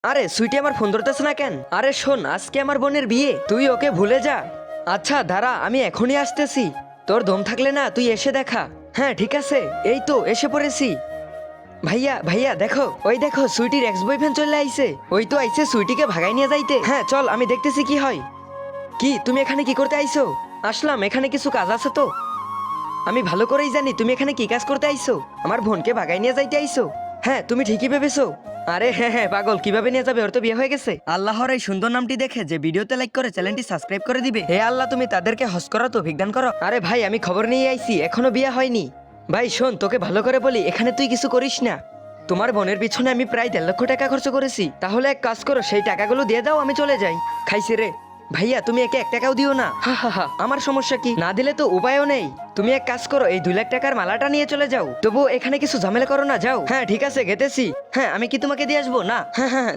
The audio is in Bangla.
আরে সুইটি আমার ফোন ধরতেছে না কেন? আরে শোন, আজকে আমার বোনের বিয়ে, তুই ওকে ভুলে যা। আচ্ছা দাঁড়া, আমি এখনই আসতেছি। তোর দম থাকলে না তুই এসে দেখা। হ্যাঁ ঠিক আছে, এই তো এসে পড়েছি। ভাইয়া ভাইয়া দেখো, ওই দেখো সুইটির এক্স বয়ফ্রেন্ড চলে আইছে। ওই তো আইছে সুইটিকে ভাগাই নিয়ে যাইতে। হ্যাঁ চল, আমি দেখতেছি কি হয়। কি তুমি এখানে কি করতে আইছো? আসলাম, এখানে কিছু কাজ আছে তো। আমি ভালো করেই জানি তুমি এখানে কি কাজ করতে আইছো। আমার বোনকে ভাগাই নিয়ে যাইতে আইছো। হ্যাঁ তুমি ঠিকই ভেবেছো। আরে হ্যাঁ হ্যাঁ পাগল, কিভাবে নিয়ে যাবে? ওর তো বিয়ে হয়ে গেছে। আল্লাহর এই সুন্দর নামটি দেখে যে ভিডিওতে লাইক করে চ্যানেলটি সাবস্ক্রাইব করে দিবে, হে আল্লাহ তুমি তাদেরকে হজ করা তো বিজ্ঞান করো। আরে ভাই আমি খবর নিয়ে আইছি, এখনো বিয়ে হয়নি। ভাই শোন, তোকে ভালো করে বলি, এখানে তুই কিছু করিস না। তোমার বোনের পিছনে আমি প্রায় 1.5 লক্ষ টাকা খরচ করেছি। তাহলে এক কাজ করো, সেই টাকাগুলো দিয়ে দাও, আমি চলে যাই। খাইছে রে। ভাইয়া তুমি একে 1 টাকাও দিও না। হা হা হা, আমার সমস্যা কি? না দিলে তো উপায়ও নেই। তুমি এক কাজ করো, এই 2 লাখ টাকার মালাটা নিয়ে চলে যাও। তবু এখানে কিছু ঝামেলা করো না, যাও। হ্যাঁ ঠিক আছে, গেতেছি। হ্যাঁ আমি কি তোমাকে দিয়ে আসবো? না হ্যাঁ হ্যাঁ হ্যাঁ,